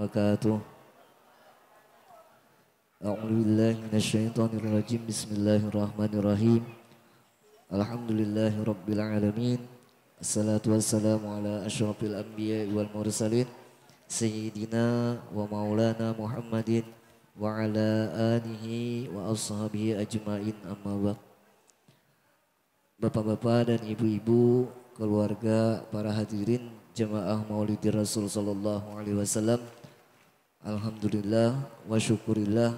Wabarakatuh. A'udzubillahi minasyaitonirrajim. Bismillahirrahmanirrahim. Alhamdulillahirabbil alamin. Assalatu wassalamu ala asyrafil anbiya'i wal mursalin sayyidina wa maulana Muhammadin wa ala alihi wa ashabihi ajmain, amma ba'd. Bapak-bapak dan ibu-ibu, keluarga, para hadirin jemaah Maulidir Rasul sallallahu alaihi wasallam. Alhamdulillah wa syukurillah,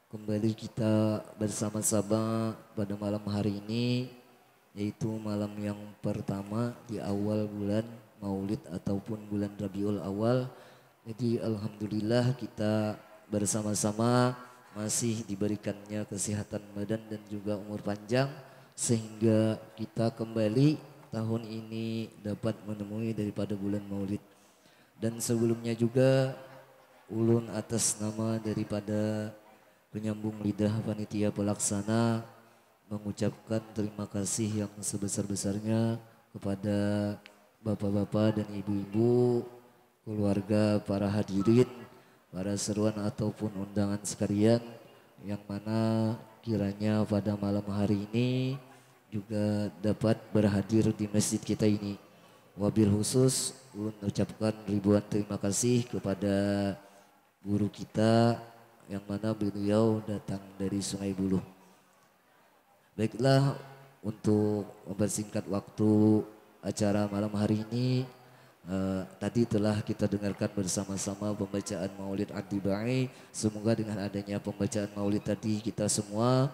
kembali kita bersama-sama pada malam hari ini, yaitu malam yang pertama di awal bulan Maulid ataupun bulan Rabiul Awal. Jadi alhamdulillah kita bersama-sama masih diberikannya kesehatan badan dan juga umur panjang, sehingga kita kembali tahun ini dapat menemui daripada bulan Maulid. Dan sebelumnya juga ulun atas nama daripada penyambung lidah panitia pelaksana mengucapkan terima kasih yang sebesar-besarnya kepada bapak-bapak dan ibu-ibu, keluarga, para hadirin, para seruan ataupun undangan sekalian, yang mana kiranya pada malam hari ini juga dapat berhadir di masjid kita ini. Wabil khusus ulun ucapkan ribuan terima kasih kepada guru kita yang mana beliau datang dari Sungai Buloh. Baiklah, untuk mempersingkat waktu acara malam hari ini, tadi telah kita dengarkan bersama-sama pembacaan Maulid Ad-Dibai. Semoga dengan adanya pembacaan Maulid tadi kita semua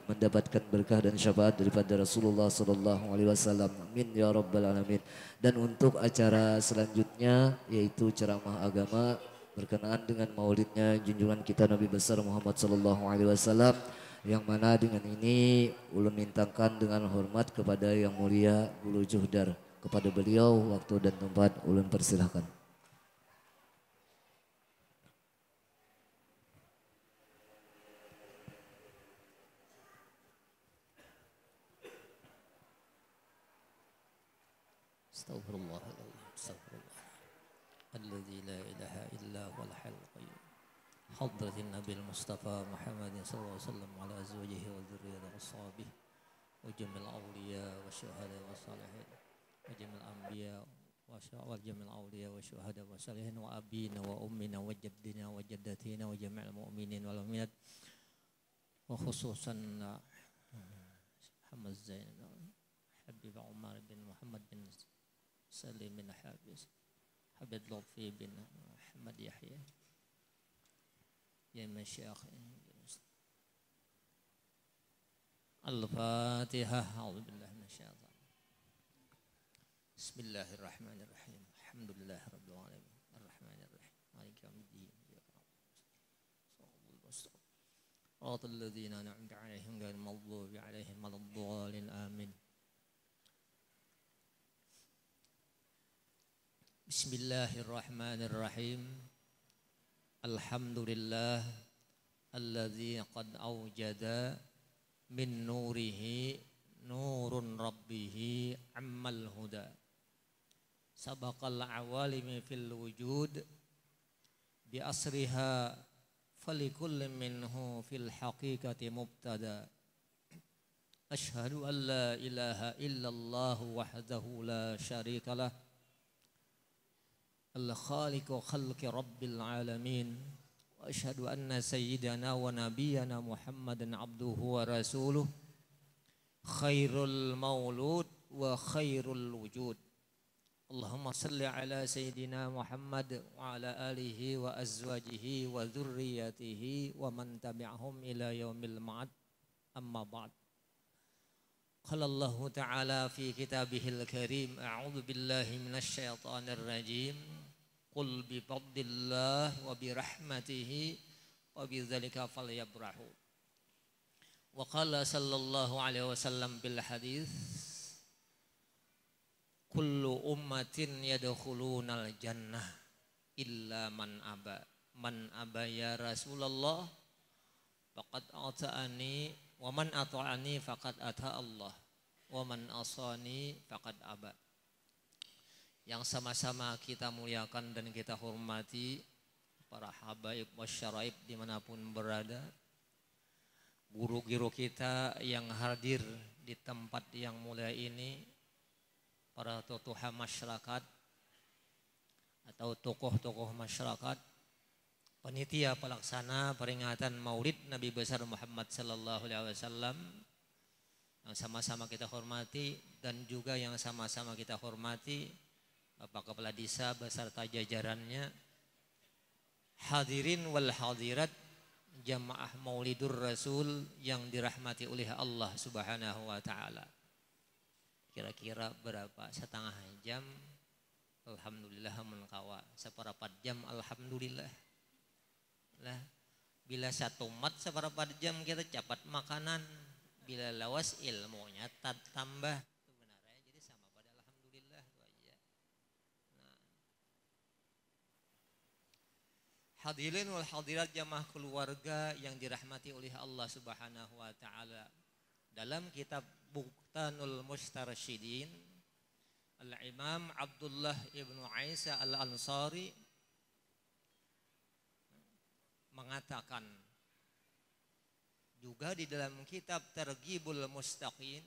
mendapatkan berkah dan syafaat daripada Rasulullah sallallahu alaihi wasallam. Amin ya rabbal alamin. Dan untuk acara selanjutnya yaitu ceramah agama berkenaan dengan maulidnya junjungan kita Nabi besar Muhammad sallallahu alaihi wasallam, yang mana dengan ini ulun mintakan dengan hormat kepada yang mulia Guru Juhdar. Kepada beliau waktu dan tempat ulun persilahkan. Astaghfirullahaladzim. Astaghfirullah. Alladzi la ilaha illa huwal hayyul qayyum. Hadratin Nabil Mustafa Muhammadin sallallahu alaihi wasallam ala azwajihi wa dzurriyyatihi wa ashabihi wa jamil awliya wa syuhada wa salihin wa jamil anbiya wa jamil awliya wa syuhada wa salihin wa abina wa ummina wa jaddina wa jaddatina wa jamil mu'minin wal mu'minat wa khususan Muhammad Zain Habib Umar bin Muhammad bin Salim bin Habis Habib Lutfi bin Muhammad Yahya ya masyayikh. Al-Fatihah. A'udzubillahi minasyaitonir rajim. Bismillahirrahmanirrahim. Alhamdulillahirabbil alamin. Arrahmanirrahim. Maliki yaumiddin. Shiratal ladzina an'amta 'alaihim ghairil maghdubi 'alaihim waladdallin. Amin. Bismillahirrahmanirrahim. Alhamdulillah alladzi qad awjada min nurihi nurun rabbihi ammal huda sabaqal awalimi fil wujud bi asriha falikulli minhu fil haqiqati mubtada ashhadu an la ilaha illallah wahdahu la syarikalah al-khaliqu khalqi rabbil alamin wa asyhadu anna sayyidana wa nabiyyana Muhammadan abduhu wa rasuluh khairul maulud wa khairul wujud. Allahumma salli ala sayyidina Muhammad wa ala alihi wa azwajihi wa dzurriyyatihi wa man tabi'ahum ila yaumil ma'ad, amma ba'd. Qala Allah ta'ala fi kitabihil karim, a'udzu billahi minasyaitonir rajim. Qul bi fadlillah wa bi rahmatihi wa bi dzalika falyabrahu. Wa qala sallallahu alaihi wasallam bil hadis, kullu ummatin yadkhulunal jannah illa man aba. Man aba ya Rasulullah faqad ata'ani wa man ata'ani faqad ata Allah wa man asani faqad aba. Yang sama-sama kita muliakan dan kita hormati para habaib wasyaraib dimanapun berada, guru-guru kita yang hadir di tempat yang mulia ini, para tokoh masyarakat atau tokoh-tokoh masyarakat, panitia pelaksana peringatan Maulid Nabi besar Muhammad sallallahu alaihi wasallam yang sama-sama kita hormati, dan juga yang sama-sama kita hormati Bapak Kepala Desa beserta jajarannya, hadirin wal hadirat jamaah Maulidur Rasul yang dirahmati oleh Allah Subhanahu wa taala. Kira-kira berapa? Setengah jam. Alhamdulillah menkawa. Seperempat jam alhamdulillah. Lah, bila satu mat seperempat jam kita cepat makanan, bila lawas ilmunya tambah. Sebenarnya jadi sama pada alhamdulillah itu aja. Nah, hadirin wal hadirat jamaah keluarga yang dirahmati oleh Allah Subhanahu wa taala. Dalam kitab Bughtanul Mustarsyidin, Al-Imam Abdullah ibnu Isa Al-Ansari mengatakan, juga di dalam kitab Targhibul Mustaqin,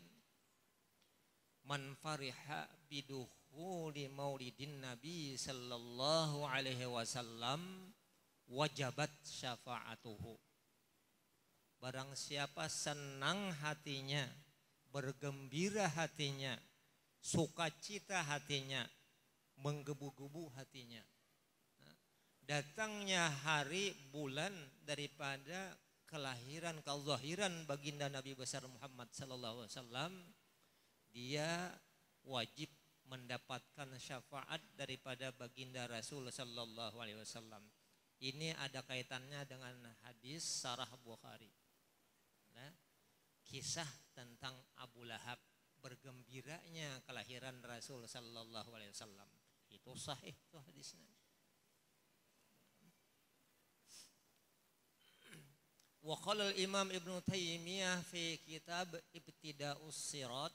man fariha bidukhuli maulidin Nabi sallallahu alaihi wasallam wajabat syafa'atuhu. Barang siapa senang hatinya, bergembira hatinya, sukacita hatinya, menggebu-gebu hatinya, datangnya hari bulan daripada kelahiran kelahiran baginda Nabi besar Muhammad sallallahu alaihi wasallam, dia wajib mendapatkan syafaat daripada baginda Rasul sallallahu alaihi wasallam. Ini ada kaitannya dengan hadis Sarah Bukhari. Nah, kisah tentang Abu Lahab bergembiranya kelahiran Rasul sallallahu alaihi wasallam. Itu sahih tuh hadisnya. Wa qala al-Imam Ibnu Taimiyah fi kitab Ibtida'us Sirat,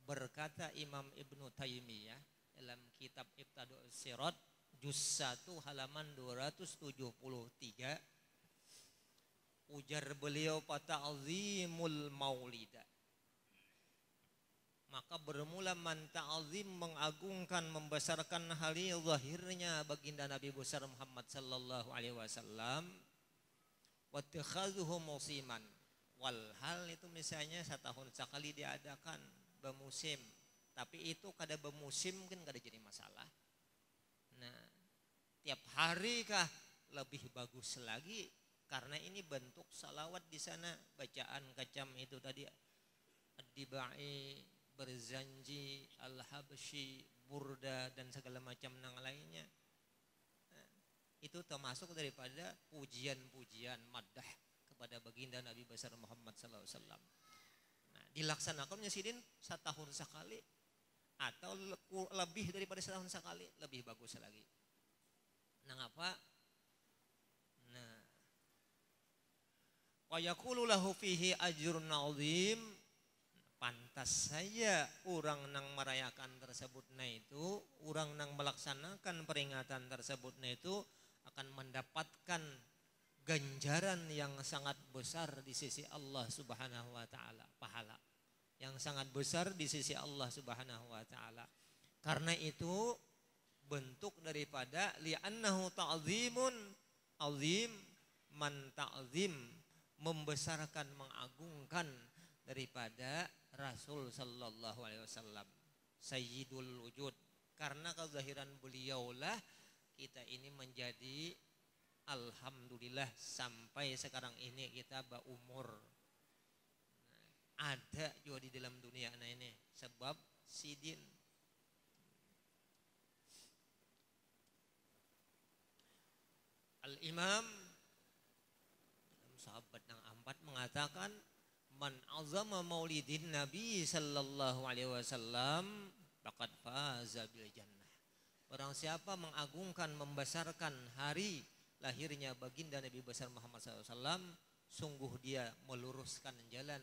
berkata Imam Ibnu Taimiyah dalam kitab Ibtida'us Sirat juz 1 halaman 273, ujar beliau fata'zimul maulida, maka bermula man ta'zim mengagungkan membesarkan hari zahirnya baginda Nabi besar Muhammad sallallahu alaihi wasallam, wattakhazuhu musiman, walhal itu misalnya setahun sekali diadakan bermusim, tapi itu kada bermusim kan kada jadi masalah. Nah, tiap hari kah lebih bagus lagi, karena ini bentuk salawat di sana, bacaan kacam itu tadi, ad-dibai, berzanji, al-habsyi, burda dan segala macam yang lainnya. Itu termasuk daripada pujian-pujian maddah kepada baginda Nabi besar Muhammad sallallahu alaihi wasallam. Nah, dilaksanakannya sidin setahun sekali atau lebih daripada setahun sekali, lebih bagus lagi. Nah, apa? Nah, wa yaqulu lahu fihi ajrun 'azim, pantas saja orang nang merayakan tersebut itu, orang nang melaksanakan peringatan tersebut itu akan mendapatkan ganjaran yang sangat besar di sisi Allah Subhanahu wa taala, pahala yang sangat besar di sisi Allah Subhanahu wa taala. Karena itu bentuk daripada li'annahu ta'zimun azim, man ta'zim, membesarkan mengagungkan daripada Rasul sallallahu alaihi wasallam, sayyidul wujud. Karena kezahiran beliaulah kita ini menjadi alhamdulillah sampai sekarang ini kita berumur. Ada juga di dalam dunia ini sebab sidin. Al-Imam sahabat yang empat mengatakan, man azama maulidin Nabi sallallahu alaihi wasallam faqad faza bil jannah. Barang siapa mengagungkan, membesarkan hari lahirnya baginda Nabi besar Muhammad SAW, sungguh dia meluruskan jalan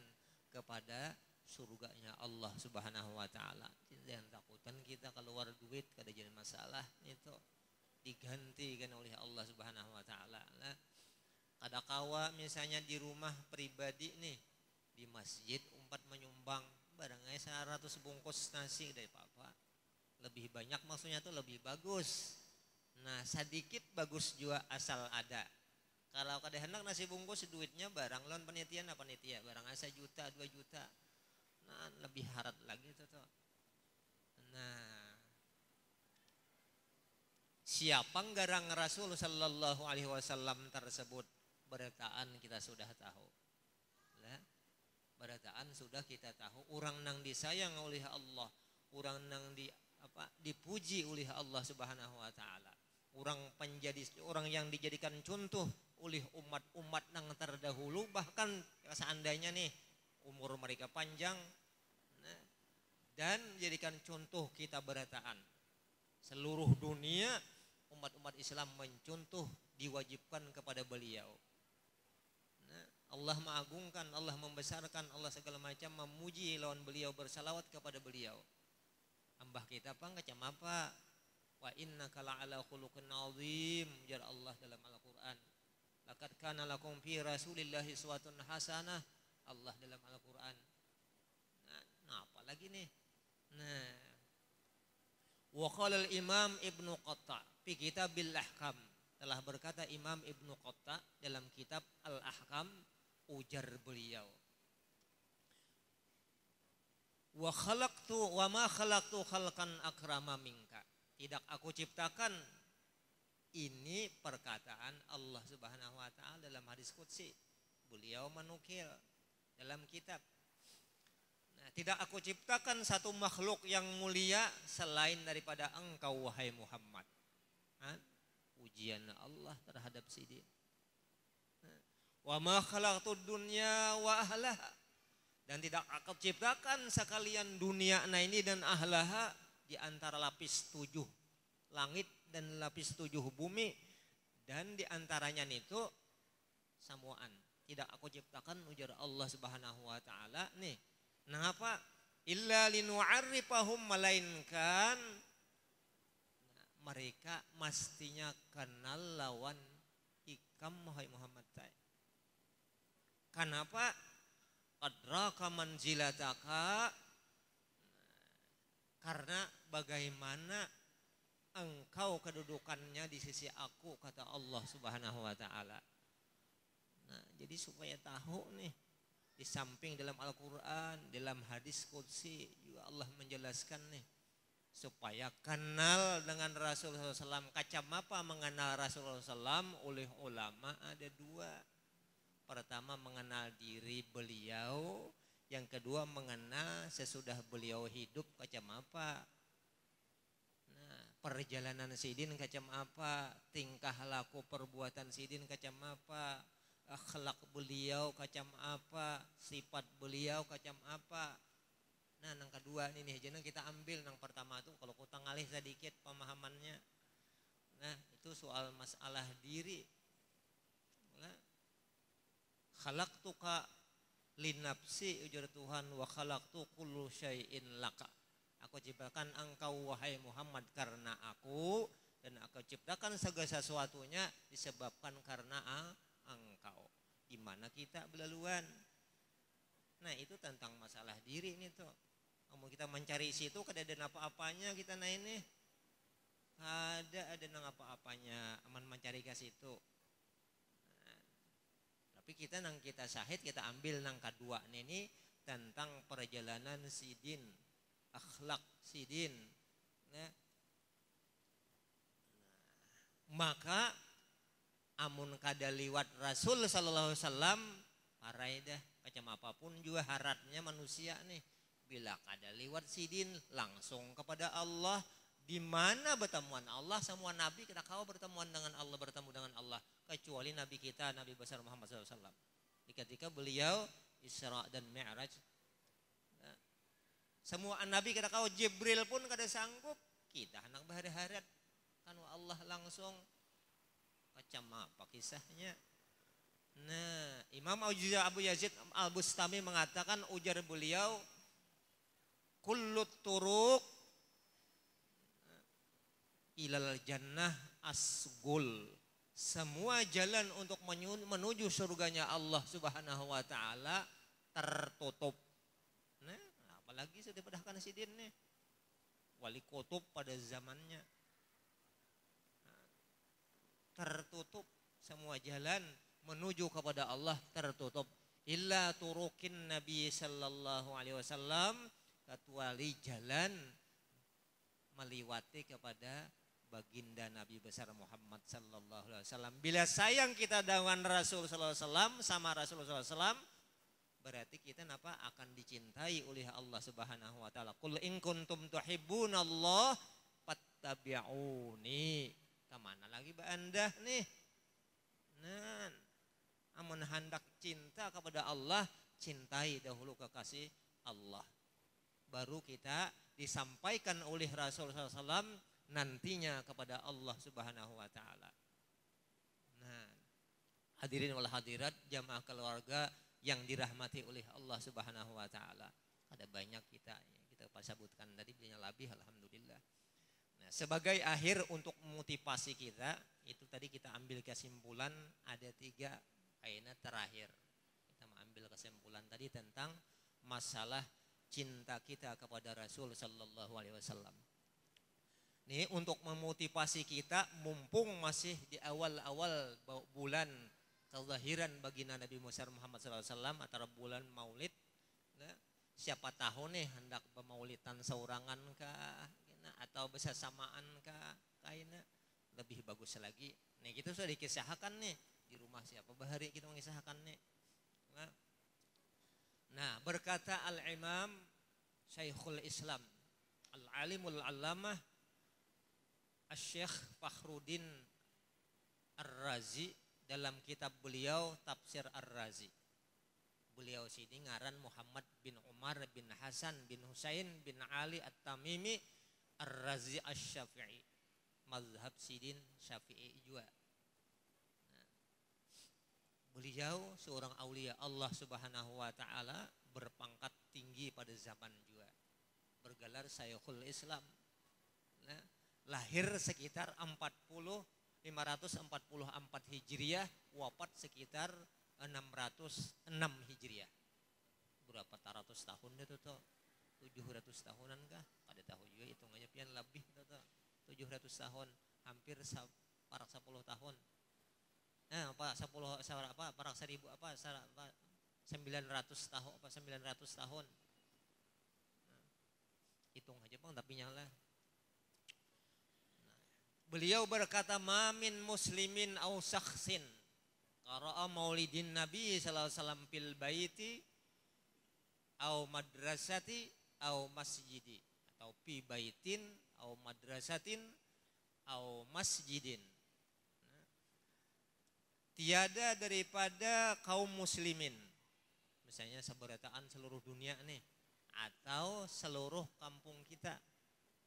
kepada surganya Allah Subhanahu wa taala. Jangan takutan kita keluar duit kada jadi masalah, itu digantikan oleh Allah Subhanahu wa taala. bahwa misalnya di rumah pribadi nih, di masjid umpat menyumbang barangnya 100 bungkus nasi dari papa. Lebih banyak maksudnya tuh lebih bagus. Nah sedikit bagus juga asal ada. Kalau kada hendak nasi bungkus duitnya barang lawan panitia barang asa juta 2 juta. Nah lebih harat lagi tuh. Nah siapa nggarang Rasul sallallahu alaihi wasallam tersebut berataan kita sudah tahu. Nah, berataan sudah kita tahu orang nang disayang oleh Allah, orang nang dipuji oleh Allah Subhanahu wa taala. Orang yang dijadikan contoh oleh umat-umat nang terdahulu, bahkan seandainya nih umur mereka panjang, nah, dan jadikan contoh kita berataan. Seluruh dunia umat-umat Islam mencontoh diwajibkan kepada beliau. Nah, Allah mengagungkan, Allah membesarkan, Allah segala macam memuji lawan beliau, bersalawat kepada beliau. Ambah kita ngacam apa? Wa innaka la'ala khuluqin 'azim, jar Allah dalam Al-Qur'an. Laqad kana lakum fi Rasulillahi uswatun hasanah, Allah dalam Al-Qur'an. Nah, apa lagi nih? Nah, wa qala al-Imam Ibnu Qatta fi Kitabil Ahkam, telah berkata Imam Ibnu Qatta dalam kitab Al-Ahkam, ujar beliau, wa ma khalaqtu khalqan akrama minka. Tidak aku ciptakan, ini perkataan Allah Subhanahu wa taala dalam hadis qudsi. Beliau menukil dalam kitab. Nah, tidak aku ciptakan satu makhluk yang mulia selain daripada engkau wahai Muhammad. Ujian Allah terhadap sidin. Wa ma khalaqtud dunya wa ahlaha. Dan tidak aku ciptakan sekalian dunia ini dan ahlaha, di antara lapis 7 langit dan lapis 7 bumi, dan di antaranya itu samuan. Tidak aku ciptakan, ujar Allah Subhanahu wa taala nih. Kenapa? Illa linu'arrifahum, melainkan mereka mestinya kenal lawan ikam wahai Muhammad. Kenapa? Qadraka manzilataka, karena bagaimana engkau kedudukannya di sisi aku, kata Allah Subhanahu wa taala. Nah, jadi supaya tahu nih, di samping dalam Al-Qur'an, dalam hadis qudsi juga Allah menjelaskan nih, supaya kenal dengan Rasulullah SAW. Kacam apa mengenal Rasulullah SAW? Oleh ulama ada 2. Pertama mengenal diri beliau, yang kedua mengenal sesudah beliau hidup kacam apa. Nah, perjalanan sidin kacam apa, tingkah laku perbuatan sidin kacam apa, akhlak beliau kacam apa, sifat beliau kacam apa. Nah, yang kedua ini jangan kita ambil yang pertama tuh, kalau kita ngalih sedikit pemahamannya. Nah, itu soal masalah diri. Nah, khalaqtuka linapsi, ujar Tuhan, wa khalaqtu kullu syai'in laka. Aku ciptakan engkau wahai Muhammad karena aku, dan aku ciptakan segala sesuatunya disebabkan karena engkau. Di mana kita belaluan. Nah, itu tentang masalah diri ini tuh. Kamu kita mencari situ kada ada apa-apanya kita ini. Ada nang apa-apanya aman mencari ke situ. Tapi kita nang kita syahid, kita ambil nang kedua ini tentang perjalanan sidin, akhlak sidin. Nah, maka amun kada liwat Rasul sallallahu alaihi wasallam, parai dah macam apapun juga haratnya manusia nih. Bila kada liwat sidin langsung kepada Allah. Di mana bertemuan Allah? Semua nabi kita kau bertemuan dengan Allah, bertemu dengan Allah, kecuali nabi kita, Nabi besar Muhammad SAW. Ketika beliau Isra dan Mi'raj, nah, semua nabi kita kau, Jibril pun kada sanggup. Kita anak berharat kan Allah langsung. Macam apa kisahnya? Nah, Imam Abu Yazid Al-Bustami mengatakan, ujar beliau, kullut turuq ilal jannah asgul. semua jalan untuk menuju surganya Allah Subhanahu wa taala tertutup. Nah, apalagi sudah padahkan sidin nih. Wali kutub pada zamannya. Nah, tertutup semua jalan menuju kepada Allah tertutup. Illa turukin Nabi sallallahu alaihi wasallam, kecuali jalan meliwati kepada baginda Nabi besar Muhammad sallallahu alaihi wasallam. Bila sayang kita dengan Rasul sallallahu alaihi wasallam sama Rasul sallallahu alaihi wasallam, berarti kita apa akan dicintai oleh Allah Subhanahu wa taala. Qul in kuntum tuhibbunallah fattabi'uni. Kemana lagi Anda nih? Nah, amun hendak cinta kepada Allah, cintai dahulu kekasih Allah. Baru kita disampaikan oleh Rasul sallallahu alaihi wasallam nantinya kepada Allah Subhanahu wa taala. Nah, hadirin wal hadirat jamaah keluarga yang dirahmati oleh Allah Subhanahu wa taala. Ada banyak kita sebutkan tadi banyak lebih alhamdulillah. Nah, sebagai akhir untuk motivasi kita, itu tadi kita ambil kesimpulan ada 3 kayaknya terakhir. Kita mengambil kesimpulan tadi tentang masalah cinta kita kepada Rasul sallallahu alaihi wasallam. Nih untuk memotivasi kita mumpung masih di awal-awal bulan kelahiran baginda Nabi Muhammad SAW antara bulan Maulid. Nah, siapa tahu nih hendak pemaulidan saurangan kah atau bersamaan kah kayaknya lebih bagus lagi. Nih kita sudah dikisahkan nih di rumah siapa bahari kita mengisahkan nih. Nah berkata Al-Imam Syekhul Islam Al-Alimul Allamah Asy-Syaikh Fakhruddin Ar-Razi dalam kitab beliau Tafsir Ar-Razi. Beliau sini ngaran Muhammad bin Umar bin Hasan bin Husain bin Ali At-Tamimi Ar-Razi Asy-Syafi'i. Mazhab sidin Syafi'i juga. Nah, beliau seorang aulia Allah Subhanahu wa taala berpangkat tinggi pada zaman juga. Bergelar Syekhul Islam. Nah, lahir sekitar 544 Hijriah, wafat sekitar 606 Hijriah. Berapa ratus tahun itu tuh? 700 tahunan kah? Ada tahu juga hitungannya pian lebih itu tuh. 700 tahun, hampir parak 10 tahun. Nah, apa 10 apa parak 1000 apa 900 tahun apa 900 tahun. Nah, hitung aja Bang tapi nyala. Beliau berkata mamin muslimin au syakhsin qara'a maulidin nabi sallallahu alaihi wasallam fil baiti au madrasati au masjidi atau fi baitin au madrasatin au masjidin. Tiada daripada kaum muslimin misalnya seberataan seluruh dunia nih atau seluruh kampung kita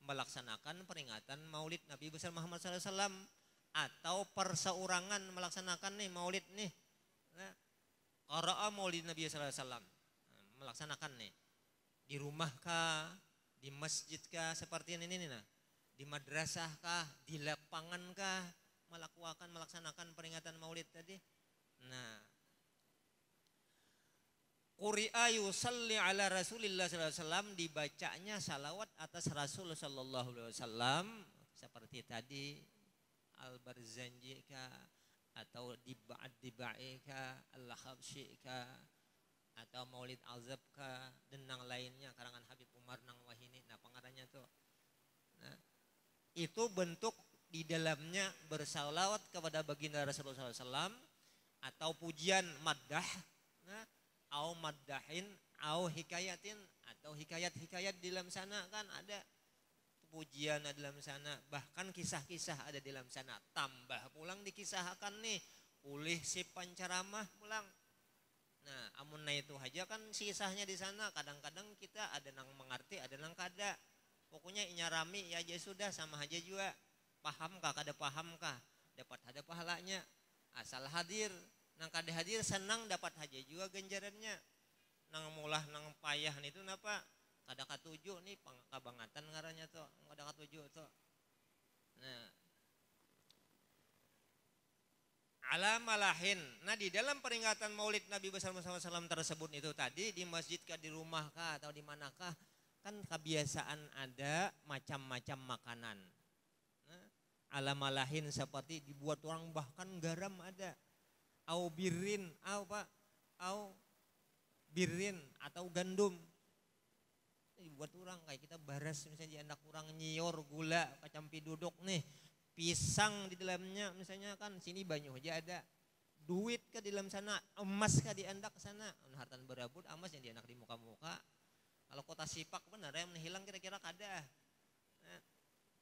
melaksanakan peringatan maulid Nabi besar Muhammad SAW atau perseorangan melaksanakan nih maulid nih. Nah, qara'a maulid Nabi SAW melaksanakan nih di rumah kah, di masjid kah seperti ini nih nah, di madrasah kah, di lapangan kah melaksanakan peringatan maulid tadi. Nah, Quri'a yusalli ala Rasulillah sallallahu alaihi wasallam dibacanya salawat atas Rasul sallallahu alaihi wasallam seperti tadi Al-Barzanji ka atau Diba'i ka Al-Khabsyi ka atau Maulid Azab ka dan yang lainnya karangan Habib Umar Nang Wahini. Nah, pengarangnya tuh. Nah, itu bentuk di dalamnya bersalawat kepada baginda Rasulullah SAW atau pujian maddah. Nah, au maddahin au hikayatin atau hikayat-hikayat di dalam sana kan ada pujian ada dalam sana bahkan kisah-kisah ada di dalam sana tambah pulang dikisahkan nih oleh si pancaramah pulang. Nah amun itu aja kan sisahnya di sana kadang-kadang kita ada nang mengerti ada nang kada pokoknya inyarami ya aja sudah sama aja juga paham kah kada paham kah dapat ada pahalanya asal hadir. Nang kada hadir senang dapat haja juga ganjarannya. Nang mulah nang payah itu napa? Kada katuju nih kabangatan ngarannya tuh. Kada katuju tuh. Nah. ala malahin. Nah di dalam peringatan maulid Nabi besar Muhammad SAW tersebut itu tadi di masjid kah, di rumah kah, atau di manakah, kan kebiasaan ada macam-macam makanan. Nah, ala malahin seperti dibuat orang, bahkan garam ada. Au birin, au birin atau gandum. Dibuat orang kayak kita baras misalnya di anak orang nyior gula kacampi duduk nih, pisang di dalamnya misalnya, kan sini banyu aja ada, duit ke di dalam sana, emas ke di andak sana, hartan berabut emas yang di anak di muka-muka. Kalau kota Sipak benar yang hilang kira-kira kada. Nah,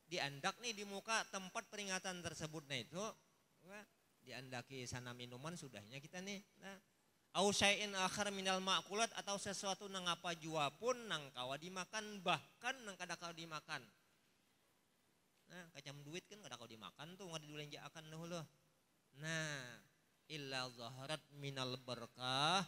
di andak nih di muka tempat peringatan tersebut, nah itu diandaki sana minuman sudahnya kita nih. Nah, au syai'in akhar minal ma'kulat, atau sesuatu nang apa jua pun nang kawa dimakan, bahkan nang kada kawa dimakan. Nah, kacam duit kan kada kawa dimakan tuh, ngada dibelanjaakan dahulu. Nah, illa zaharat minal berkah,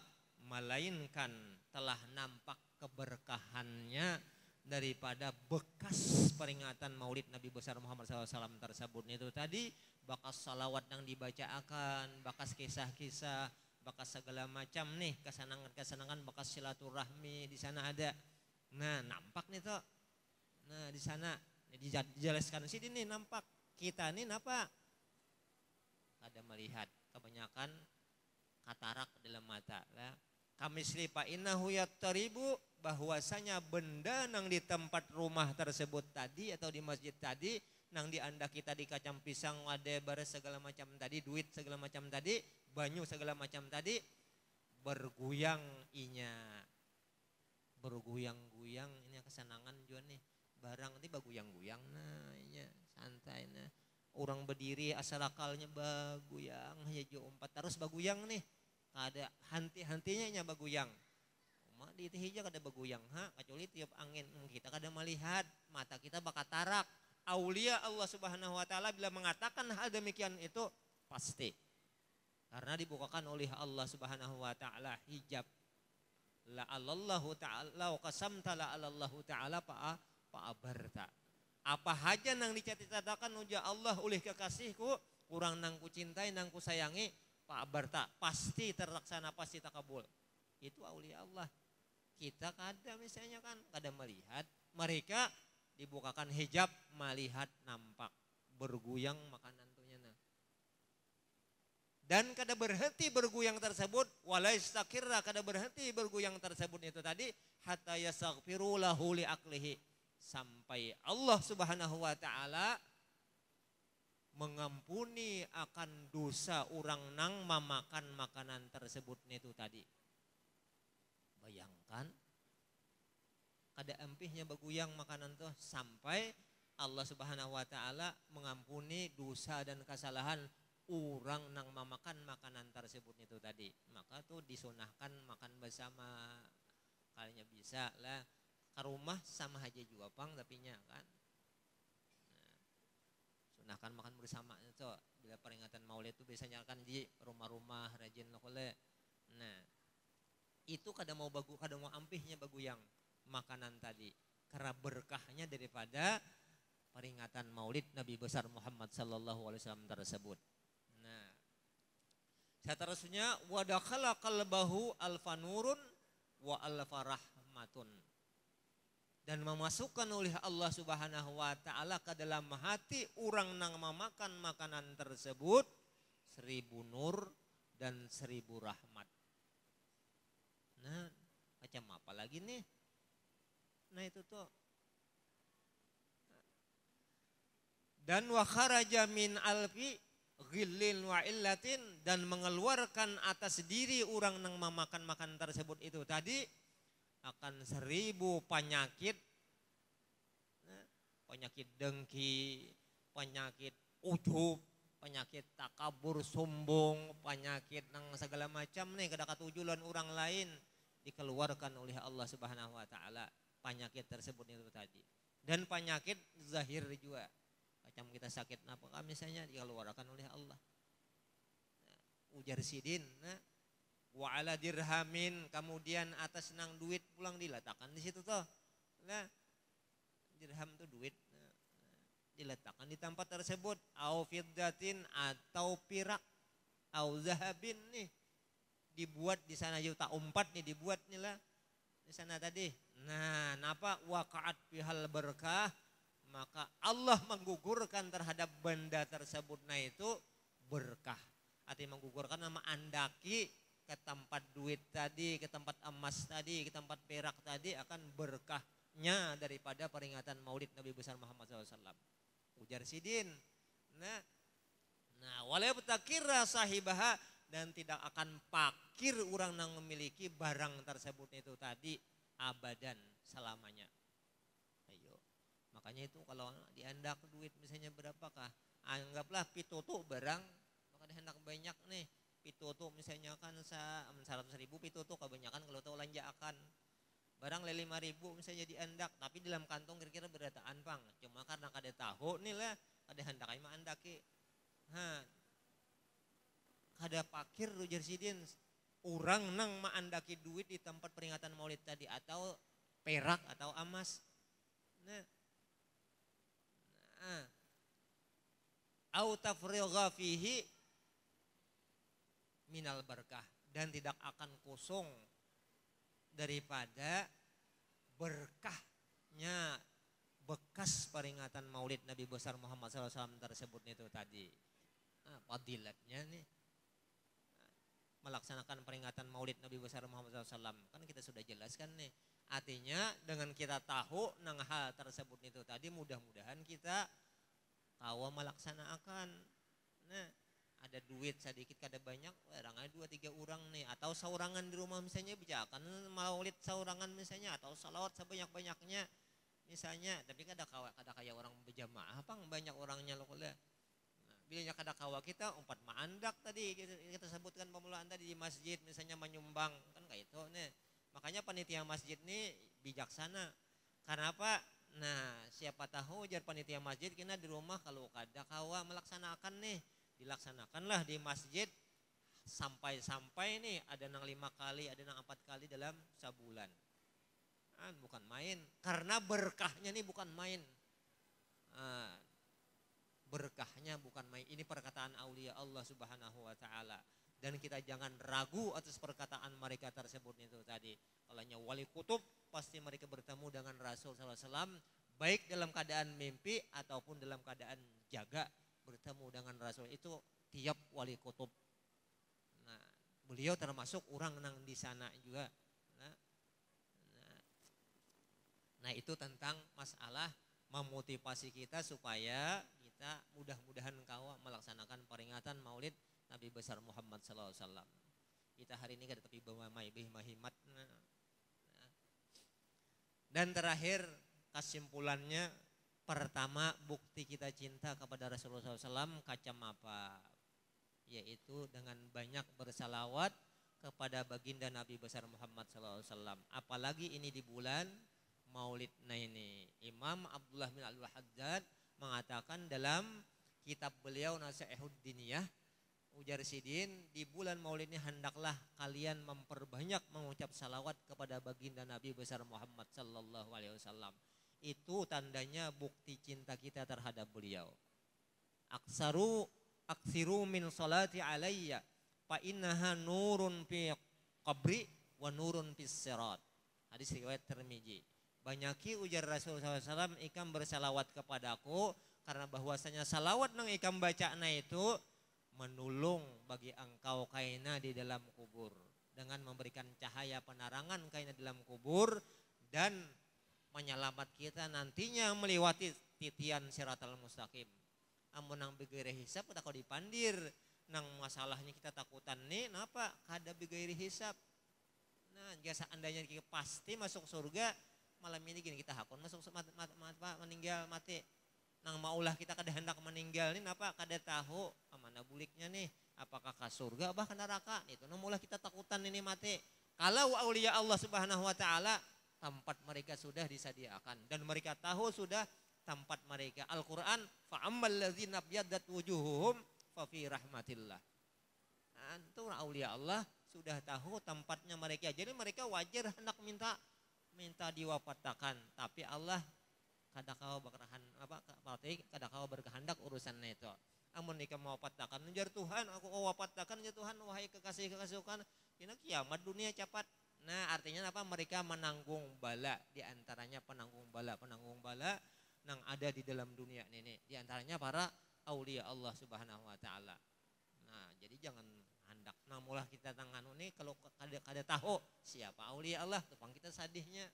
melainkan telah nampak keberkahannya daripada bekas peringatan maulid Nabi besar Muhammad SAW tersebut itu tadi, bakas salawat yang dibacakan, bakas kisah-kisah, bakas segala macam nih kesenangan-kesenangan, bakas silaturahmi di sana ada. Nah nampak nih tuh. Nah di sana dijelaskan sini nih nampak. Kita nih napa? Ada melihat kebanyakan katarak dalam mata lah. Kami selipa innahu yattaribu, bahwasanya benda nang di tempat rumah tersebut tadi atau di masjid tadi, nang di anda kita di kacang pisang ada bares segala macam tadi, duit segala macam tadi, banyu segala macam tadi, bergoyang inya, bergoyang-goyang ini kesenangan juga nih, barang nanti bergoyang-goyang, nah inya santai nah, orang berdiri asal akalnya bergoyang, ya jo empat terus bergoyang nih, ada hanti-hantinya nya bergoyang, mak di hija kada bergoyang, kecuali tiap angin kita kada melihat, mata kita bakatarak. Aulia Allah Subhanahu wa taala bila mengatakan hal demikian itu pasti karena dibukakan oleh Allah Subhanahu wa taala hijab. La Allahu taala wa qasamta la Allahu taala pa abarta. Apa haja nang dicatitakan uja Allah oleh kekasihku, kurang nang ku cintai, nang ku sayangi, pa abarta, pasti terlaksana, pasti takabul. Itu aulia Allah. Kita kada misalnya kan kada melihat, mereka dibukakan hijab, melihat nampak bergoyang makanan tuhnya nah. Dan kada berhenti bergoyang tersebut, walaistakirra, kada berhenti bergoyang tersebut itu tadi, hatta yastaghfiru lahu li aklihi, sampai Allah Subhanahu wa taala mengampuni akan dosa orang nang memakan makanan tersebut itu tadi. Bayangkan kada empihnya bergoyang makanan tuh sampai Allah Subhanahu wa taala mengampuni dosa dan kesalahan orang nang memakan makanan tersebut itu tadi. Maka tuh disunahkan makan bersama, kalinya bisa lah ke rumah sama aja juga pang tapi nya kan. Nah, sunahkan makan bersama itu bila peringatan Maulid itu biasanya kan di rumah-rumah rajin lokale. Nah, itu kada mau ampihnya baguyang makanan tadi karena berkahnya daripada peringatan Maulid Nabi besar Muhammad sallallahu alaihi wasallam tersebut. Nah, seterusnya wa dakhala qalbahu alfanurun wa alfarahmatun, dan memasukkan oleh Allah Subhanahu wa taala ke dalam hati orang nang memakan makanan tersebut 1000 nur dan 1000 rahmat. Nah, macam apa lagi nih? Nah itu tuh. Dan wa kharaja min alfi ghillin wa illatin, dan mengeluarkan atas diri orang yang memakan makan tersebut itu tadi akan 1000 penyakit. Nah, penyakit dengki, penyakit ujub, penyakit takabur, sombong, penyakit nang segala macam nih kada katujuan orang lain dikeluarkan oleh Allah Subhanahu wa taala. Penyakit tersebut itu tadi, dan penyakit zahir juga, macam kita sakit apa misalnya dikeluarkan oleh Allah. Nah, ujar sidin, nah, wa ala dirhamin, kemudian atas nang duit pulang diletakkan di situ tuh, nah dirham tuh duit, nah, diletakkan di tempat tersebut, au fiddatin atau pirak, au zahabin nih dibuat di sana juta umpat nih dibuat nih lah di sana tadi. Nah, napa waqa'at bihal berkah, maka Allah menggugurkan terhadap benda tersebut nah itu berkah. Artinya menggugurkan nama andaki ke tempat duit tadi, ke tempat emas tadi, ke tempat perak tadi akan berkahnya daripada peringatan Maulid Nabi besar Muhammad SAW. Ujar Sidin. Nah, walau betakira sahibaha dan tidak akan pakir orang yang memiliki barang tersebut itu tadi abadan selamanya. Ayo. Makanya itu kalau dihendak duit misalnya berapakah? Anggaplah pitutu barang, maka dihendak banyak nih. Pitutu misalnya kan 100.000 pitutu kebanyakan kalau tahu lanjaakan. Barang 5.000 misalnya dihendak, tapi dalam kantong kira-kira berataan pang. Cuma karena kada tahu nih lah, kada hendak mah andaki. Kada pakir ujar Sidin. Orang nang maandaki duit di tempat peringatan Maulid tadi atau perak atau emas. Au tafrigha fihi minal berkah dan tidak akan kosong daripada berkahnya bekas peringatan Maulid Nabi besar Muhammad SAW tersebut itu tadi. Fadilatnya nih melaksanakan peringatan Maulid Nabi besar Muhammad SAW kan kita sudah jelaskan nih. Artinya dengan kita tahu nang hal tersebut itu tadi mudah-mudahan kita kawa melaksanakan. Nah, ada duit sedikit kada banyak, orangnya 2-3 orang nih atau saurangan di rumah misalnya bijakan Maulid saurangan misalnya atau salawat sebanyak-banyaknya misalnya, tapi kada kayak orang berjamaah pang banyak orangnya loh kuliah. Bilanya kada kawa kita umpat maandak tadi kita sebutkan pemulaan tadi di masjid misalnya menyumbang kan kayak itu nih. Makanya panitia masjid nih bijaksana. Karena apa? Nah, siapa tahu jar panitia masjid kena di rumah kalau kada kawa melaksanakan nih, dilaksanakanlah di masjid sampai nih ada nang 5 kali, ada nang 4 kali dalam sebulan. Bukan main. Karena berkahnya nih bukan main. Berkahnya bukan main. Ini perkataan aulia Allah Subhanahu wa taala. Dan kita jangan ragu atas perkataan mereka tersebut itu tadi. Kalaunya wali kutub pasti mereka bertemu dengan Rasul SAW baik dalam keadaan mimpi ataupun dalam keadaan jaga bertemu dengan Rasul itu tiap wali kutub. Nah, beliau termasuk orang nang di sana juga. Nah, itu tentang masalah memotivasi kita supaya kita mudah-mudahan kawa melaksanakan peringatan Maulid Nabi besar Muhammad SAW. Kita hari ini kada tapi bawa mahimat. Dan terakhir kesimpulannya, pertama bukti kita cinta kepada Rasulullah SAW kacam apa? Yaitu dengan banyak bersalawat kepada baginda Nabi besar Muhammad SAW. Apalagi ini di bulan Maulid ini. Imam Abdullah bin Al-Haddad mengatakan dalam kitab beliau Nasihatud Diniyah, ujar Sidin, di bulan Maulid ini hendaklah kalian memperbanyak mengucap salawat kepada baginda Nabi besar Muhammad sallallahu alaihi wasallam. Itu tandanya bukti cinta kita terhadap beliau. Aksiru min salati alayya fa innaha nurun fi qabri wa nurun fis sirat. Hadis riwayat Tirmizi. Banyaki ujar Rasulullah SAW ikam bersalawat kepadaku karena bahwasanya salawat nang ikam bacana itu menulung bagi engkau kaina di dalam kubur dengan memberikan cahaya penerangan kaina di dalam kubur dan menyelamat kita nantinya melewati titian siratal mustaqim. Amun nang begairi hisab kita kau dipandir nang masalahnya kita takutan nih napa kada begairi hisab. Nah, jika seandainya kita pasti masuk surga malam ini gini kita hakon masuk meninggal mati nang maulah kita kada hendak meninggal nih napa kada tahu mana buliknya nih apakah ke surga bah ke neraka itu nang maulah kita takutan ini mati. Kalau aulia Allah Subhanahu wa taala tempat mereka sudah disediakan dan mereka tahu sudah tempat mereka. Al-Qur'an fa ammal ladzina byaddat wujuhuhum fa fi rahmatillah. Antum aulia Allah sudah tahu tempatnya mereka. Jadi mereka wajar hendak minta diwafatkan, tapi Allah kada kau berkehendak urusannya itu. Amun ika mau wapatakan jar Tuhan, aku wapatakan jar Tuhan, wahai kekasih-kekasih Tuhan, dina kiamat dunia cepat. Nah, artinya apa? Mereka menanggung bala, di antaranya penanggung bala yang ada di dalam dunia ini. Di antaranya para aulia Allah Subhanahu wa taala. Nah, jadi jangan hendak namulah kita tangan ini kalau kada tahu siapa aulia Allah, tepang kita sadihnya.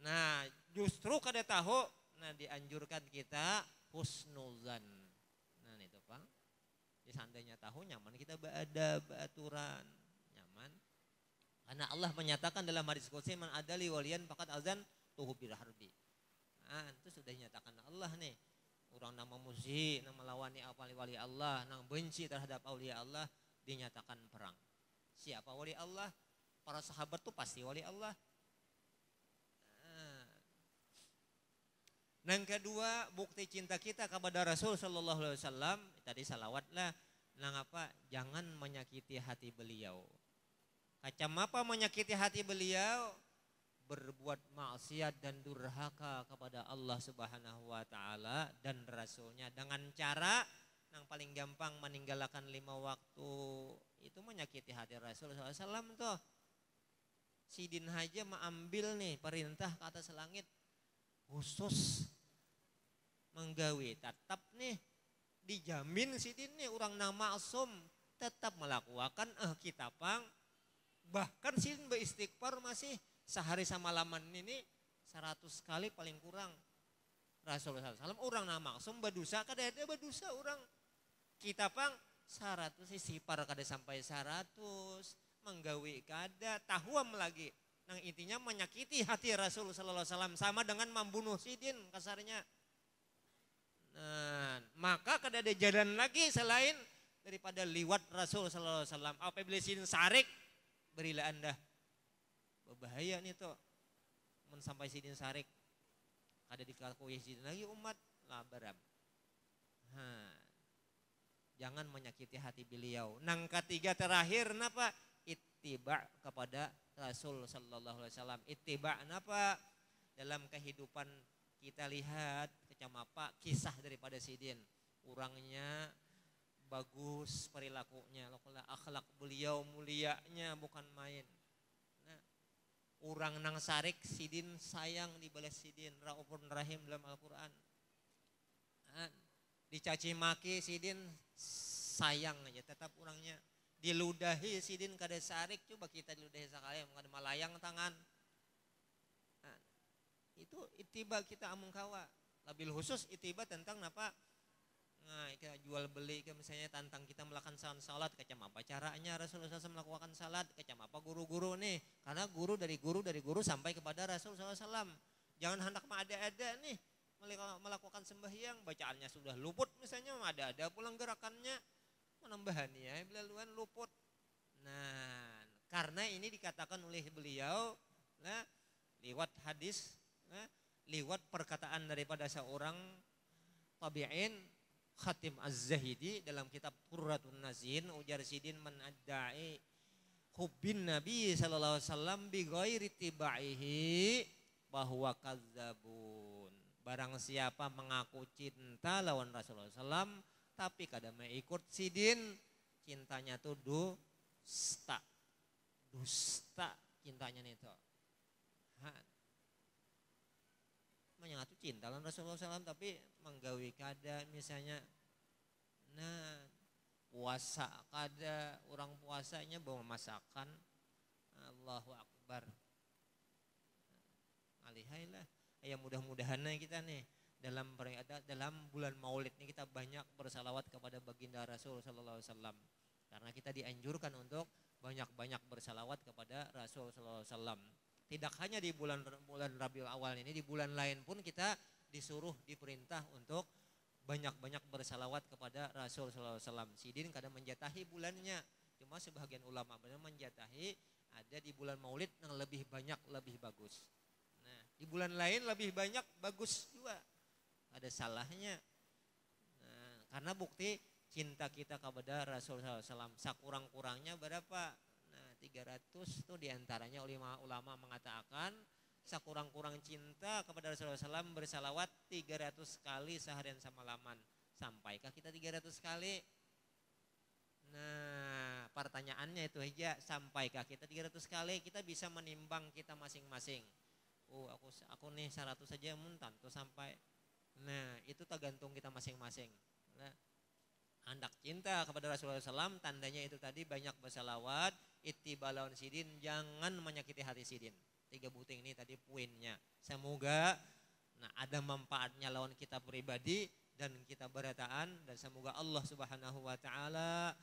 Nah, justru kada tahu, nah dianjurkan kita husnuzan. Nah, itu Bang. Di seandainya tahu nyaman kita berada beraturan, nyaman. Karena Allah menyatakan dalam hadis qudsi man adali waliyan faqad azan tuhu bil harbi. Nah, itu sudah dinyatakan Allah nih. Orang nama musuhi, nama lawani wali Allah, nang benci terhadap aulia Allah dinyatakan perang. Siapa wali Allah? Para sahabat tuh pasti wali Allah. Yang kedua, bukti cinta kita kepada Rasul Sallallahu Alaihi Wasallam tadi salawatlah. Nang apa? Jangan menyakiti hati beliau. Kacam apa menyakiti hati beliau? Berbuat maksiat dan durhaka kepada Allah Subhanahu wa taala dan Rasulnya dengan cara yang paling gampang meninggalkan 5 waktu. Itu menyakiti hati Rasul SAW tuh. Sidin haja mengambil nih perintah ke atas langit khusus menggawe tetap nih dijamin sidin nih orang nang maksum tetap melakukan kita pang. Bahkan sidin beristighfar masih sehari sama laman ini 100 kali paling kurang. Rasulullah SAW orang nang maksum berdosa kada ada berdosa orang. Kita pang 100 istighfar kada sampai 100, menggawe kada tahuam lagi. Nang intinya menyakiti hati Rasulullah SAW sama dengan membunuh sidin kasarnya. Nah, maka kada ada jalan lagi selain daripada liwat Rasul sallallahu alaihi wasallam. Apabila sidin sarik berilah Anda. Berbahaya nih tuh. Men sampai sidin sarik kada dikakui sidin lagi umat lah baram. Jangan menyakiti hati beliau. Nang ketiga terakhir napa? Ittiba kepada Rasul sallallahu alaihi wasallam. Ittiba napa? Dalam kehidupan kita lihat kecam apa kisah daripada sidin. Orangnya bagus perilakunya, akhlak beliau mulianya bukan main. Nah, orang nang sarik sidin sayang dibalas sidin, Raufur Rahim dalam Al-Qur'an. Nah, dicaci maki sidin sayang aja tetap orangnya. Diludahi sidin kada sarik, coba kita diludahi sekali kada malayang tangan. Nah, itu itiba kita amung kawa. Labil khusus itiba tentang apa? Nah, kita jual beli misalnya tentang kita melakukan salat, kecam apa caranya Rasulullah SAW melakukan salat, kecam apa guru-guru nih. Karena guru dari guru sampai kepada Rasulullah SAW. Jangan hendak ada-ada nih melakukan sembahyang, bacaannya sudah luput misalnya, ada pulang gerakannya, menambahannya ya belaluan luput. Nah, karena ini dikatakan oleh beliau, nah, lewat hadis, nah, lewat perkataan daripada seorang tabi'in Khatim Az-Zahidi dalam kitab Qurratun Nazin, ujar sidin menadai hubbin Nabi sallallahu alaihi wasallam bi ghairi tibaihi bahwa kadzabun. Barang siapa mengaku cinta lawan Rasulullah SAW tapi kada mengikut sidin, cintanya tuh dusta. Dusta cintanya nih tuh. Menyatu cinta lawan Rasulullah SAW tapi menggawi kada misalnya. Nah, puasa kada, orang puasanya bawa masakan. Allahu Akbar. Alihailah. Ya mudah-mudahan kita nih dalam bulan Maulid ini kita banyak bersalawat kepada baginda Rasul sallallahu alaihi wasallam. Karena kita dianjurkan untuk banyak-banyak bersalawat kepada Rasul sallallahu alaihi wasallam. Tidak hanya di bulan Rabiul Awal ini, di bulan lain pun kita diperintah untuk banyak-banyak bersalawat kepada Rasul sallallahu alaihi wasallam. Sidin kadang menjatahi bulannya. Cuma sebagian ulama benar menjatahi ada di bulan Maulid yang lebih banyak lebih bagus. Nah, di bulan lain lebih banyak bagus juga. Ada salahnya. Nah, karena bukti cinta kita kepada Rasulullah SAW sakurang-kurangnya berapa? Nah, 300 itu diantaranya ulama mengatakan sakurang-kurang cinta kepada Rasulullah SAW bersalawat 300 kali seharian sama laman. Sampaikah kita 300 kali? Nah, pertanyaannya itu aja, sampaikah kita 300 kali? Kita bisa menimbang kita masing-masing. Oh, aku nih 100 saja muntan tuh sampai. Nah, itu tergantung kita masing-masing. Nah, hendak cinta kepada Rasulullah SAW, tandanya itu tadi banyak bersalawat, ittibalaun sidin, jangan menyakiti hati sidin. 3 buting ini tadi poinnya. Semoga ada manfaatnya lawan kita pribadi dan kita berataan, dan semoga Allah Subhanahu wa taala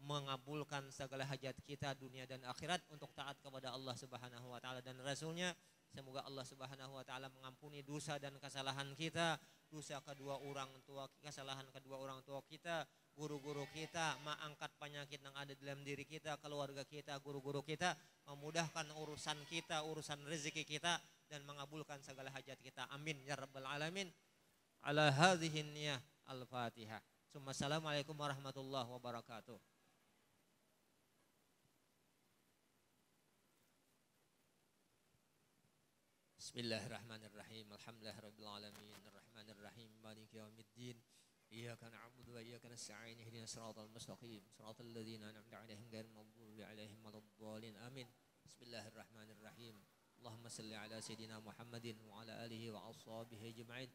mengabulkan segala hajat kita dunia dan akhirat untuk taat kepada Allah Subhanahu wa taala dan Rasulnya. Semoga Allah Subhanahu wa taala mengampuni dosa dan kesalahan kita, dosa kedua orang tua, kesalahan kedua orang tua kita, guru-guru kita, mengangkat penyakit yang ada dalam diri kita, keluarga kita, guru-guru kita, memudahkan urusan kita, urusan rezeki kita, dan mengabulkan segala hajat kita. Amin ya rabbal alamin. Ala hadhihi niyah al-Fatihah. Assalamualaikum warahmatullahi wabarakatuh. Bismillahirrahmanirrahim. Alhamdulillahirabbil alamin. Arrahmanirrahim. Maliki yaumiddin. Iyyaka na'budu wa iyyaka nasta'in. Ihdinas siratal mustaqim. Siratal ladzina an'amta 'alaihim ghairil maghdubi 'alaihim waladdallin. Amin. Bismillahirrahmanirrahim. Allahumma shalli ala sayidina Muhammadin wa ala alihi wa ashabihi ajma'in.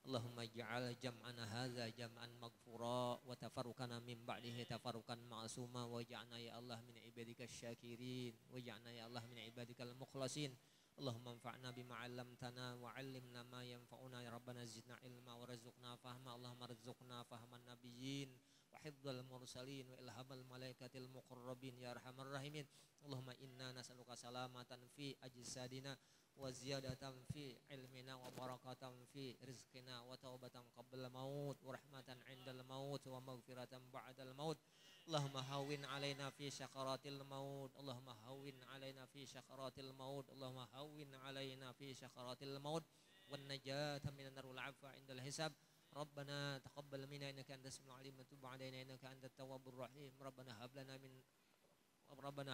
Allahumma ij'al jam'ana hadza jam'an maghfura wa tafarruqana min ba'dihi tafarruqan ma'suma waj'alna ya Allah min ibadikasy syakirin waj'alna ya Allah min ibadikal mukhlasin. Allahumma anfa'na bima 'allamtana wa 'allimna ma yanfa'una ya rabbana zidna ilma wa rizqna fahma. Allahumma rizqna fahman nabiyyin wa hifdzal mursalin wa ilhamal malaikatil muqarrabin ya arhamar rahimin. Allahumma inna nas'aluka salamatan fi ajsadina wa ziyadatan fi ilmina wa barakatan fi rizqina wa taubatan qabla maut wa rahmatan 'indal maut wa maghfiratan ba'dal maut. Allahumma hawwin 'alaina fi syakaratil maut. Allahumma hawwin 'alaina fi syakaratil maut. Allahumma hawwin 'alaina fi syakaratil maut wan najata minan nar wal 'afwa 'indal hisab. Rabbana taqabbal minna innaka antas samiul 'alim wa tub 'alaina innaka antat tawwabur rahim. Rabbana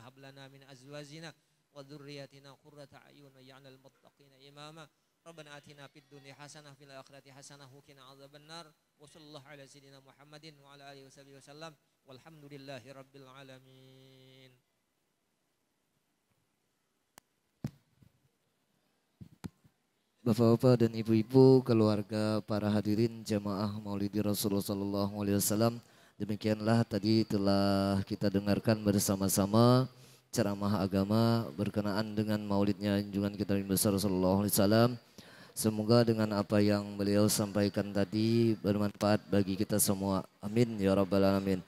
hab lana min azwajina wa dhurriyyatina qurrata a'yun waj'alnal muttaqina imama. Rabbana atina fid dunya hasanah fil akhirati hasanah wa qina adzabannar. Wa sallallahu ala sayidina Muhammadin wa ala alihi wasallam. Walhamdulillahi rabbil alamin. Bapak-bapak dan ibu-ibu, keluarga para hadirin jamaah Maulidi Rasulullah sallallahu alaihi wasallam, demikianlah tadi telah kita dengarkan bersama-sama ceramah agama berkenaan dengan maulidnya junjungan kita Nabi besar sallallahu alaihi wasallam. Semoga dengan apa yang beliau sampaikan tadi bermanfaat bagi kita semua. Amin ya rabbal alamin.